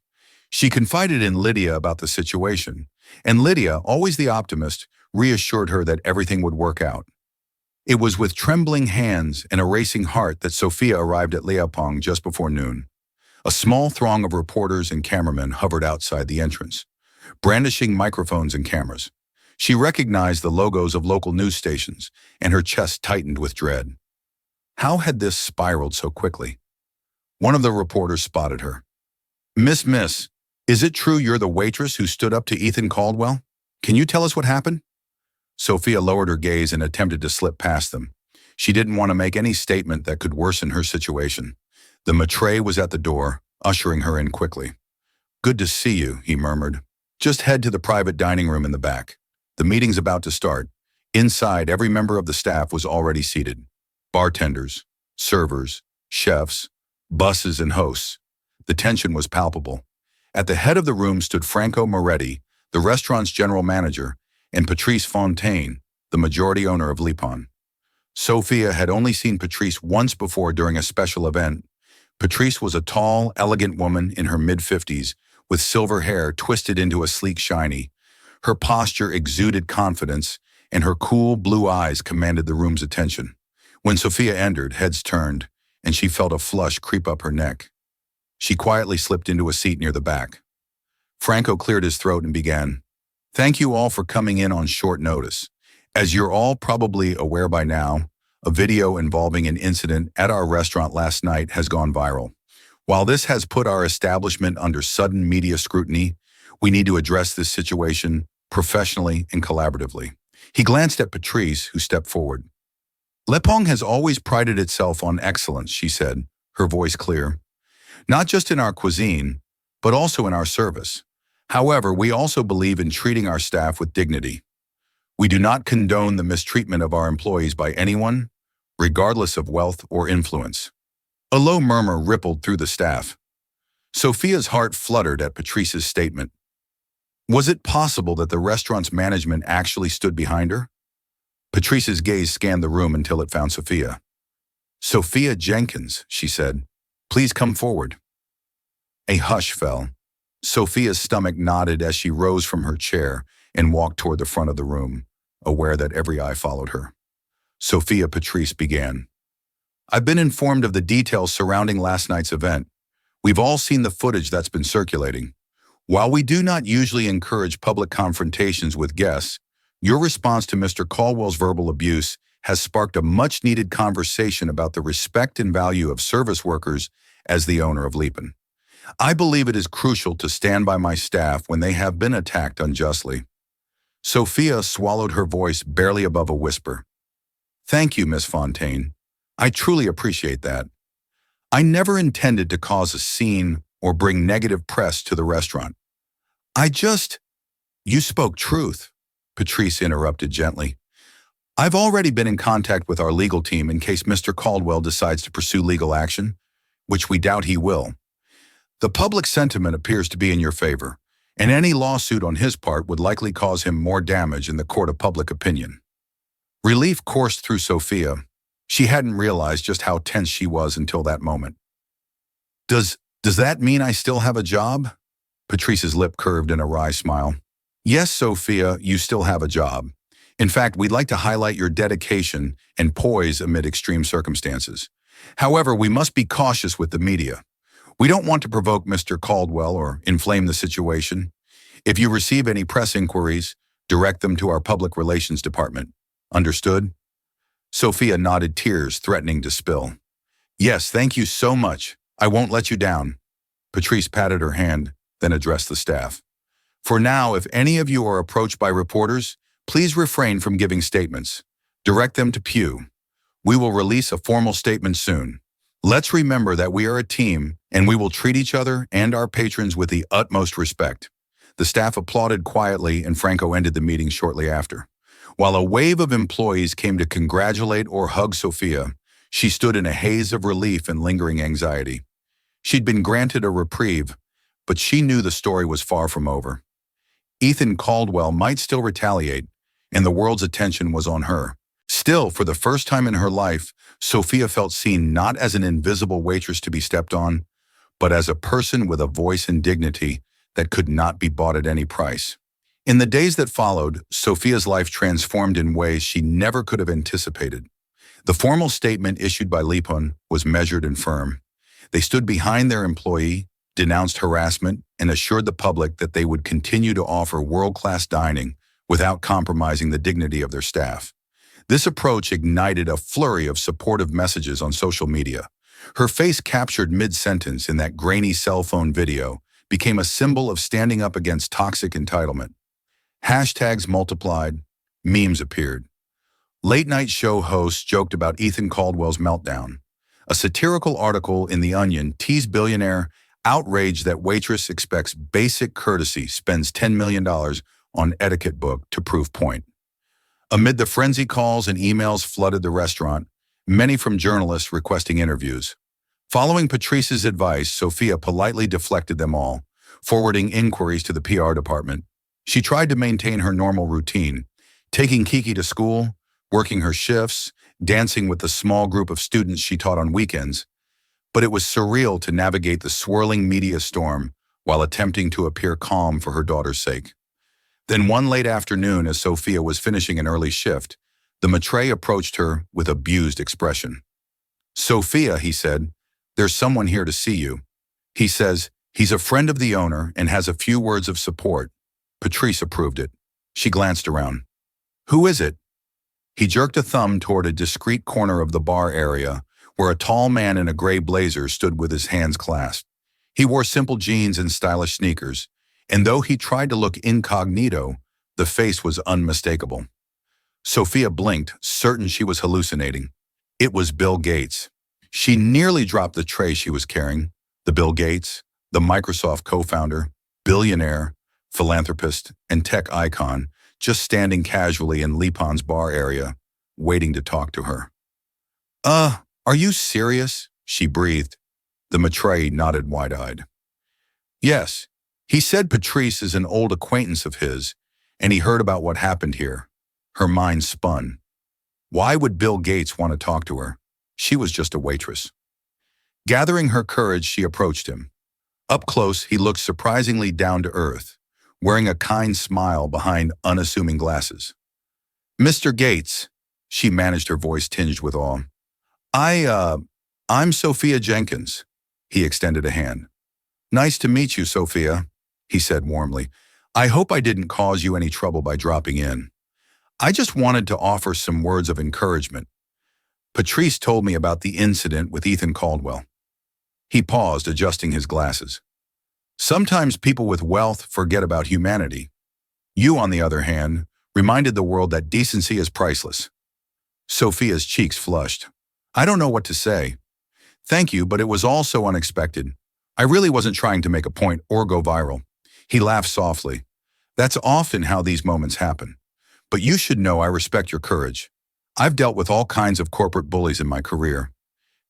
She confided in Lydia about the situation, and Lydia, always the optimist, reassured her that everything would work out. It was with trembling hands and a racing heart that Sophia arrived at Leopong just before noon. A small throng of reporters and cameramen hovered outside the entrance, brandishing microphones and cameras. She recognized the logos of local news stations, and her chest tightened with dread. How had this spiraled so quickly? One of the reporters spotted her. Miss, is it true you're the waitress who stood up to Ethan Caldwell? Can you tell us what happened?" Sophia lowered her gaze and attempted to slip past them. She didn't want to make any statement that could worsen her situation. The maître was at the door, ushering her in quickly. "Good to see you," he murmured. "Just head to the private dining room in the back. The meeting's about to start." Inside, every member of the staff was already seated. Bartenders, servers, chefs, buses, and hosts. The tension was palpable. At the head of the room stood Franco Moretti, the restaurant's general manager, and Patrice Fontaine, the majority owner of Lipon. Sophia had only seen Patrice once before during a special event. Patrice was a tall, elegant woman in her mid-50s, with silver hair twisted into a sleek shiny. Her posture exuded confidence, and her cool blue eyes commanded the room's attention. When Sophia entered, heads turned, and she felt a flush creep up her neck. She quietly slipped into a seat near the back. Franco cleared his throat and began, "Thank you all for coming in on short notice. As you're all probably aware by now, a video involving an incident at our restaurant last night has gone viral. While this has put our establishment under sudden media scrutiny, we need to address this situation professionally and collaboratively." He glanced at Patrice, who stepped forward. "Lepong has always prided itself on excellence," she said, her voice clear. "Not just in our cuisine, but also in our service. However, we also believe in treating our staff with dignity. We do not condone the mistreatment of our employees by anyone, regardless of wealth or influence." A low murmur rippled through the staff. Sophia's heart fluttered at Patrice's statement. Was it possible that the restaurant's management actually stood behind her? Patrice's gaze scanned the room until it found Sophia. "Sophia Jenkins," she said. "Please come forward." A hush fell. Sophia's stomach knotted as she rose from her chair and walked toward the front of the room, aware that every eye followed her. Sophia Patrice began. "I've been informed of the details surrounding last night's event. We've all seen the footage that's been circulating. While we do not usually encourage public confrontations with guests, your response to Mr. Caldwell's verbal abuse has sparked a much-needed conversation about the respect and value of service workers as the owner of Lipon. I believe it is crucial to stand by my staff when they have been attacked unjustly." Sophia swallowed her voice barely above a whisper. "Thank you, Miss Fontaine. I truly appreciate that. I never intended to cause a scene or bring negative press to the restaurant. You spoke truth," Patrice interrupted gently. "I've already been in contact with our legal team in case Mr. Caldwell decides to pursue legal action, which we doubt he will. The public sentiment appears to be in your favor, and any lawsuit on his part would likely cause him more damage in the court of public opinion." Relief coursed through Sophia. She hadn't realized just how tense she was until that moment. Does Does that mean I still have a job? Patrice's lip curved in a wry smile. Yes, Sophia, you still have a job. In fact, we'd like to highlight your dedication and poise amid extreme circumstances. However, we must be cautious with the media. We don't want to provoke Mr. Caldwell or inflame the situation. If you receive any press inquiries, direct them to our public relations department. Understood? Sophia nodded, tears threatening to spill. Yes, thank you so much. I won't let you down. Patrice patted her hand, then addressed the staff. For now, if any of you are approached by reporters, please refrain from giving statements. Direct them to Pew. We will release a formal statement soon. Let's remember that we are a team, and we will treat each other and our patrons with the utmost respect. The staff applauded quietly, and Franco ended the meeting shortly after. While a wave of employees came to congratulate or hug Sophia, she stood in a haze of relief and lingering anxiety. She'd been granted a reprieve, but she knew the story was far from over. Ethan Caldwell might still retaliate, and the world's attention was on her. Still, for the first time in her life, Sophia felt seen not as an invisible waitress to be stepped on, but as a person with a voice and dignity that could not be bought at any price. In the days that followed, Sophia's life transformed in ways she never could have anticipated. The formal statement issued by Lipon was measured and firm. They stood behind their employee, denounced harassment, and assured the public that they would continue to offer world-class dining without compromising the dignity of their staff. This approach ignited a flurry of supportive messages on social media. Her face, captured mid-sentence in that grainy cell phone video, became a symbol of standing up against toxic entitlement. Hashtags multiplied, memes appeared. Late-night show hosts joked about Ethan Caldwell's meltdown. A satirical article in The Onion teased Billionaire, outraged that Waitress expects basic courtesy, spends $10 million on etiquette book to prove point. Amid the frenzy, calls and emails flooded the restaurant, many from journalists requesting interviews. Following Patrice's advice, Sophia politely deflected them all, forwarding inquiries to the PR department. She tried to maintain her normal routine, taking Kiki to school, working her shifts, dancing with the small group of students she taught on weekends. But it was surreal to navigate the swirling media storm while attempting to appear calm for her daughter's sake. Then one late afternoon, as Sophia was finishing an early shift, the maître approached her with abused expression. "Sophia," he said, "there's someone here to see you. He says he's a friend of the owner and has a few words of support." Patrice approved it. She glanced around. "Who is it?" He jerked a thumb toward a discreet corner of the bar area where a tall man in a gray blazer stood with his hands clasped. He wore simple jeans and stylish sneakers, and though he tried to look incognito, the face was unmistakable. Sophia blinked, certain she was hallucinating. It was Bill Gates. She nearly dropped the tray she was carrying. The Bill Gates, the Microsoft co-founder, billionaire, philanthropist, and tech icon, just standing casually in Lipon's bar area, waiting to talk to her. Are you serious?" she breathed. The maître nodded wide-eyed. "Yes, he said Patrice is an old acquaintance of his, and he heard about what happened here." Her mind spun. Why would Bill Gates want to talk to her? She was just a waitress. Gathering her courage, she approached him. Up close, he looked surprisingly down to earth, wearing a kind smile behind unassuming glasses. "Mr. Gates," she managed, her voice tinged with awe. I'm Sophia Jenkins." He extended a hand. "Nice to meet you, Sophia," he said warmly. "I hope I didn't cause you any trouble by dropping in. I just wanted to offer some words of encouragement. Patrice told me about the incident with Ethan Caldwell." He paused, adjusting his glasses. "Sometimes people with wealth forget about humanity. You, on the other hand, reminded the world that decency is priceless." Sophia's cheeks flushed. "I don't know what to say. Thank you, but it was all so unexpected. I really wasn't trying to make a point or go viral." He laughed softly. "That's often how these moments happen. But you should know I respect your courage. I've dealt with all kinds of corporate bullies in my career.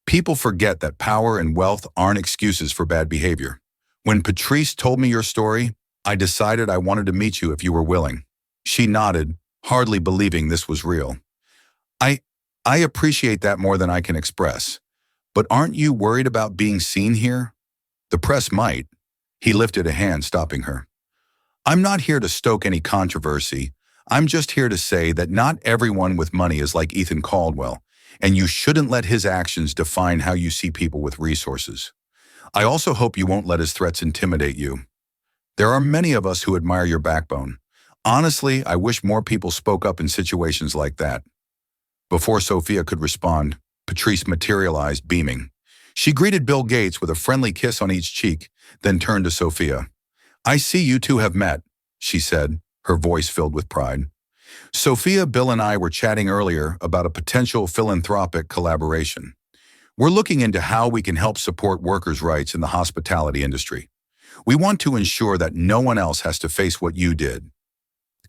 People forget that power and wealth aren't excuses for bad behavior. When Patrice told me your story, I decided I wanted to meet you if you were willing." She nodded, hardly believing this was real. I appreciate that more than I can express. But aren't you worried about being seen here?" The press might. He lifted a hand, stopping her. I'm not here to stoke any controversy. I'm just here to say that not everyone with money is like Ethan Caldwell, and you shouldn't let his actions define how you see people with resources. I also hope you won't let his threats intimidate you. There are many of us who admire your backbone. Honestly, I wish more people spoke up in situations like that. Before Sophia could respond, Patrice materialized, beaming. She greeted Bill Gates with a friendly kiss on each cheek, then turned to Sophia. I see you two have met, she said, her voice filled with pride. Sophia, Bill, and I were chatting earlier about a potential philanthropic collaboration. We're looking into how we can help support workers' rights in the hospitality industry. We want to ensure that no one else has to face what you did.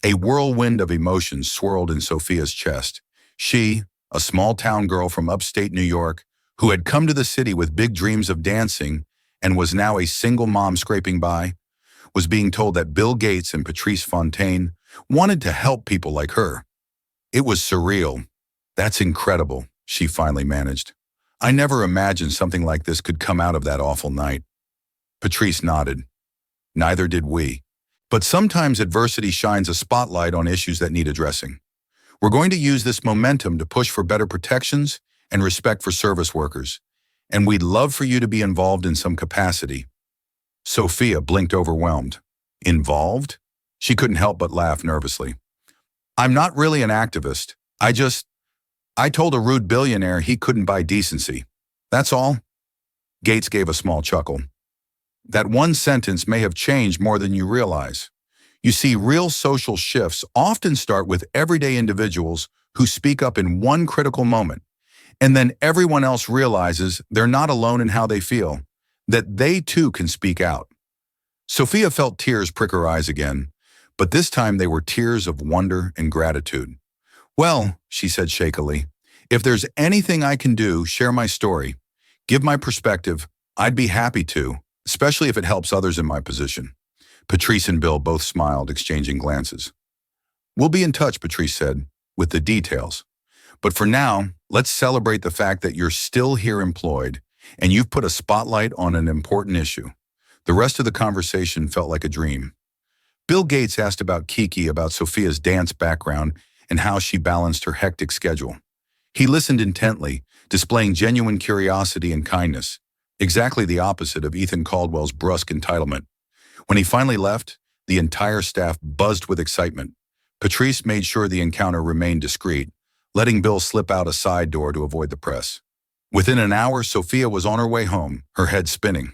A whirlwind of emotions swirled in Sophia's chest. She, a small-town girl from upstate New York, who had come to the city with big dreams of dancing and was now a single mom scraping by, was being told that Bill Gates and Patrice Fontaine wanted to help people like her. It was surreal. That's incredible, she finally managed. I never imagined something like this could come out of that awful night. Patrice nodded. Neither did we. But sometimes adversity shines a spotlight on issues that need addressing. We're going to use this momentum to push for better protections and respect for service workers, and we'd love for you to be involved in some capacity. Sophia blinked, overwhelmed. Involved? She couldn't help but laugh nervously. I'm not really an activist. I told a rude billionaire he couldn't buy decency. That's all. Gates gave a small chuckle. That one sentence may have changed more than you realize. You see, real social shifts often start with everyday individuals who speak up in one critical moment, and then everyone else realizes they're not alone in how they feel, that they too can speak out. Sophia felt tears prick her eyes again, but this time they were tears of wonder and gratitude. Well, she said shakily, if there's anything I can do, share my story, give my perspective, I'd be happy to, especially if it helps others in my position. Patrice and Bill both smiled, exchanging glances. We'll be in touch, Patrice said, with the details. But for now, let's celebrate the fact that you're still here employed, and you've put a spotlight on an important issue. The rest of the conversation felt like a dream. Bill Gates asked about Kiki, about Sophia's dance background, and how she balanced her hectic schedule. He listened intently, displaying genuine curiosity and kindness, exactly the opposite of Ethan Caldwell's brusque entitlement. When he finally left, the entire staff buzzed with excitement. Patrice made sure the encounter remained discreet, letting Bill slip out a side door to avoid the press. Within an hour, Sophia was on her way home, her head spinning.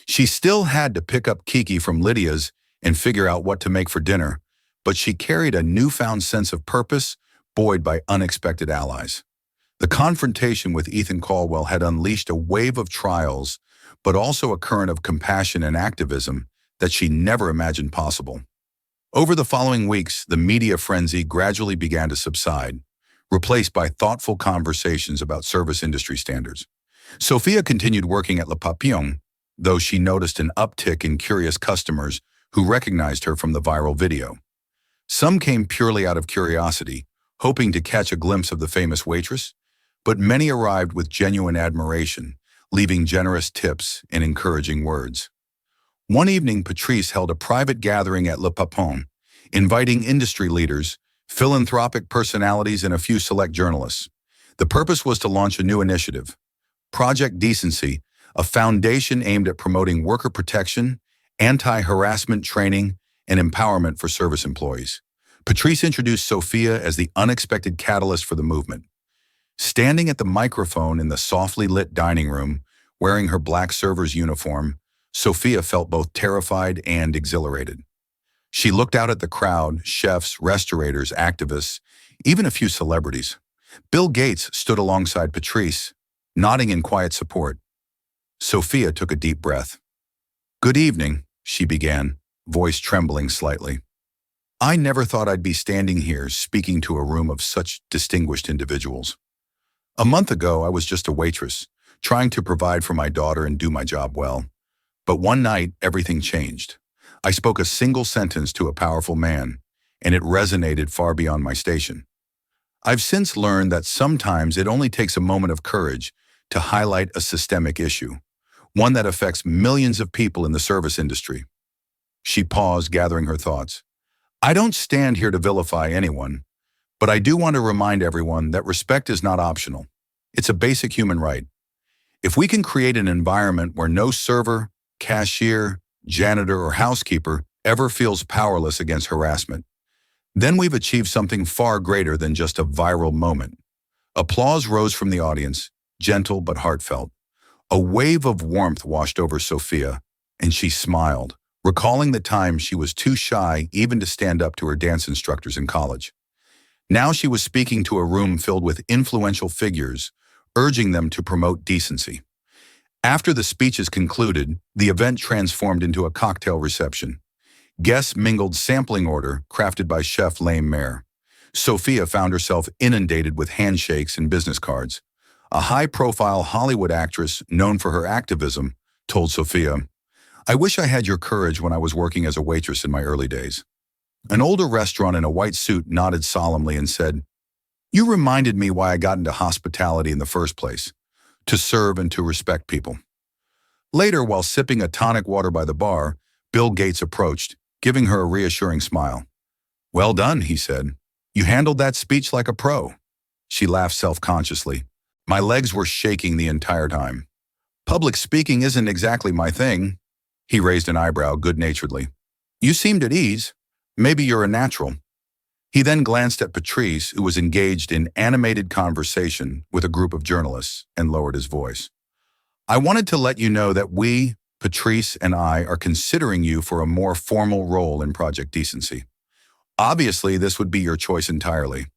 She still had to pick up Kiki from Lydia's and figure out what to make for dinner, but she carried a newfound sense of purpose, buoyed by unexpected allies. The confrontation with Ethan Caldwell had unleashed a wave of trials, but also a current of compassion and activism that she never imagined possible. Over the following weeks, the media frenzy gradually began to subside, replaced by thoughtful conversations about service industry standards. Sophia continued working at Le Papillon, though she noticed an uptick in curious customers who recognized her from the viral video. Some came purely out of curiosity, hoping to catch a glimpse of the famous waitress, but many arrived with genuine admiration, leaving generous tips and encouraging words. One evening, Patrice held a private gathering at Le Papillon, inviting industry leaders, philanthropic personalities, and a few select journalists. The purpose was to launch a new initiative, Project Decency, a foundation aimed at promoting worker protection, anti-harassment training, and empowerment for service employees. Patrice introduced Sophia as the unexpected catalyst for the movement. Standing at the microphone in the softly lit dining room, wearing her black server's uniform, Sophia felt both terrified and exhilarated. She looked out at the crowd, chefs, restaurators, activists, even a few celebrities. Bill Gates stood alongside Patrice, nodding in quiet support. Sophia took a deep breath. "Good evening," she began, voice trembling slightly. "I never thought I'd be standing here speaking to a room of such distinguished individuals. A month ago, I was just a waitress, trying to provide for my daughter and do my job well. But one night, everything changed. I spoke a single sentence to a powerful man, and it resonated far beyond my station. I've since learned that sometimes it only takes a moment of courage to highlight a systemic issue, one that affects millions of people in the service industry. She paused, gathering her thoughts. I don't stand here to vilify anyone, but I do want to remind everyone that respect is not optional. It's a basic human right. If we can create an environment where no server, cashier, janitor, or housekeeper ever feels powerless against harassment, then we've achieved something far greater than just a viral moment. Applause rose from the audience, gentle but heartfelt. A wave of warmth washed over Sophia, and she smiled, recalling the time she was too shy even to stand up to her dance instructors in college. Now she was speaking to a room filled with influential figures, urging them to promote decency. After the speeches concluded, the event transformed into a cocktail reception. Guests mingled sampling order crafted by Chef Billionaire. Sophia found herself inundated with handshakes and business cards. A high-profile Hollywood actress known for her activism told Sophia, "I wish I had your courage when I was working as a waitress in my early days." An older restaurant in a white suit nodded solemnly and said, "You reminded me why I got into hospitality in the first place, to serve and to respect people." Later, while sipping a tonic water by the bar, Bill Gates approached, giving her a reassuring smile. "Well done," he said. "You handled that speech like a pro." She laughed self-consciously. "My legs were shaking the entire time. Public speaking isn't exactly my thing." He raised an eyebrow good-naturedly. "You seemed at ease. Maybe you're a natural." He then glanced at Patrice, who was engaged in animated conversation with a group of journalists, and lowered his voice. "I wanted to let you know that we, Patrice and I, are considering you for a more formal role in Project Decency. Obviously, this would be your choice entirely.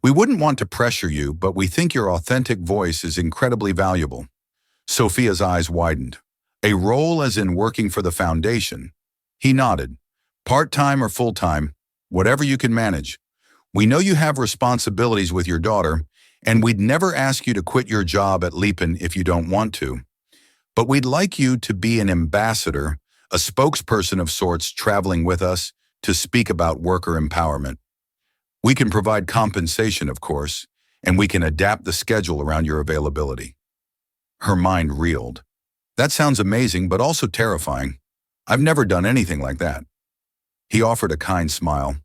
We wouldn't want to pressure you, but we think your authentic voice is incredibly valuable." Sophia's eyes widened. "A role as in working for the foundation?" He nodded. "Part-time or full-time, whatever you can manage. We know you have responsibilities with your daughter, and we'd never ask you to quit your job at Leapin if you don't want to. But we'd like you to be an ambassador, a spokesperson of sorts traveling with us to speak about worker empowerment. We can provide compensation, of course, and we can adapt the schedule around your availability." Her mind reeled. "That sounds amazing, but also terrifying. I've never done anything like that." He offered a kind smile.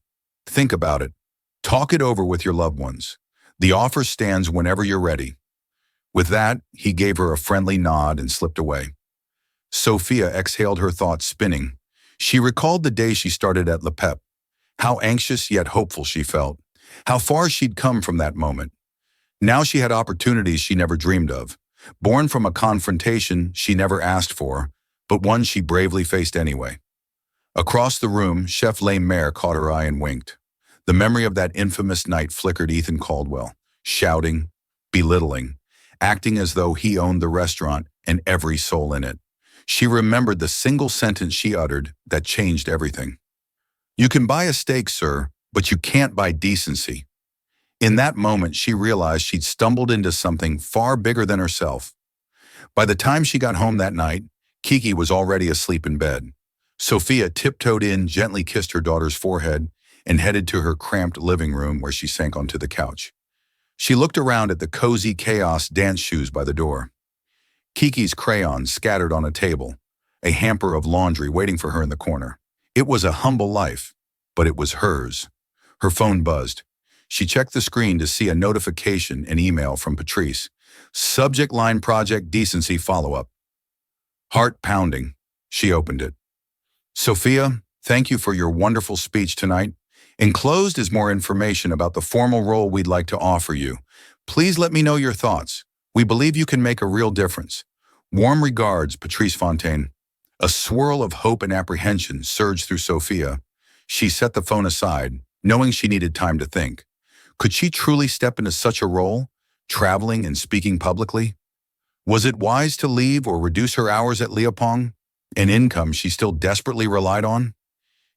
"Think about it. Talk it over with your loved ones. The offer stands whenever you're ready." With that, he gave her a friendly nod and slipped away. Sophia exhaled, her thoughts spinning. She recalled the day she started at Le Pep. How anxious yet hopeful she felt. How far she'd come from that moment. Now she had opportunities she never dreamed of, born from a confrontation she never asked for, but one she bravely faced anyway. Across the room, Chef Billionaire caught her eye and winked. The memory of that infamous night flickered Ethan Caldwell, shouting, belittling, acting as though he owned the restaurant and every soul in it. She remembered the single sentence she uttered that changed everything. "You can buy a steak, sir, but you can't buy decency." In that moment, she realized she'd stumbled into something far bigger than herself. By the time she got home that night, Kiki was already asleep in bed. Sophia tiptoed in, gently kissed her daughter's forehead, and headed to her cramped living room where she sank onto the couch. She looked around at the cozy chaos dance shoes by the door. Kiki's crayons scattered on a table, a hamper of laundry waiting for her in the corner. It was a humble life, but it was hers. Her phone buzzed. She checked the screen to see a notification, an email from Patrice. Subject line: Project Decency follow-up. Heart pounding, she opened it. "Sophia, thank you for your wonderful speech tonight. Enclosed is more information about the formal role we'd like to offer you. Please let me know your thoughts. We believe you can make a real difference. Warm regards, Patrice Fontaine." A swirl of hope and apprehension surged through Sophia. She set the phone aside, knowing she needed time to think. Could she truly step into such a role, traveling and speaking publicly? Was it wise to leave or reduce her hours at Leapong, an income she still desperately relied on?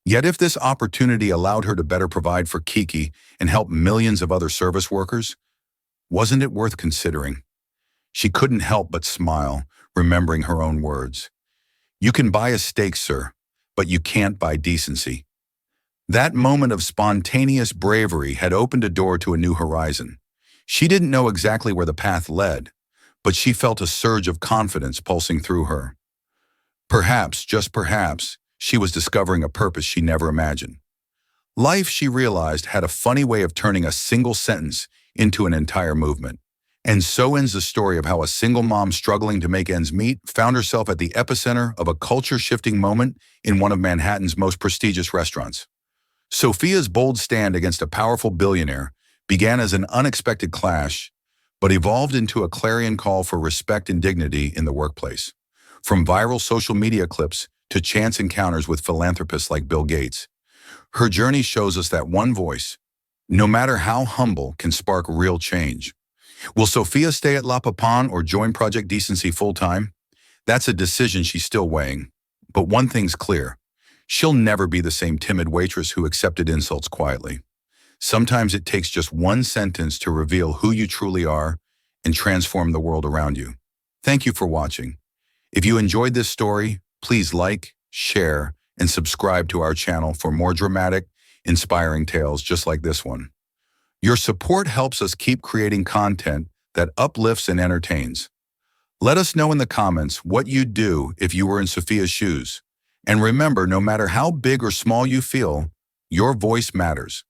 Yet if this opportunity allowed her to better provide for Kiki and help millions of other service workers, wasn't it worth considering? She couldn't help but smile, remembering her own words. "You can buy a steak, sir, but you can't buy decency." That moment of spontaneous bravery had opened a door to a new horizon. She didn't know exactly where the path led, but she felt a surge of confidence pulsing through her. Perhaps, just perhaps, she was discovering a purpose she never imagined. Life, she realized, had a funny way of turning a single sentence into an entire movement. And so ends the story of how a single mom struggling to make ends meet found herself at the epicenter of a culture-shifting moment in one of Manhattan's most prestigious restaurants. Sophia's bold stand against a powerful billionaire began as an unexpected clash, but evolved into a clarion call for respect and dignity in the workplace. From viral social media clips to chance encounters with philanthropists like Bill Gates, her journey shows us that one voice, no matter how humble, can spark real change. Will Sophia stay at La Papin or join Project Decency full-time? That's a decision she's still weighing. But one thing's clear. She'll never be the same timid waitress who accepted insults quietly. Sometimes it takes just one sentence to reveal who you truly are and transform the world around you. Thank you for watching. If you enjoyed this story, please like, share, and subscribe to our channel for more dramatic, inspiring tales just like this one. Your support helps us keep creating content that uplifts and entertains. Let us know in the comments what you'd do if you were in Sophia's shoes. And remember, no matter how big or small you feel, your voice matters.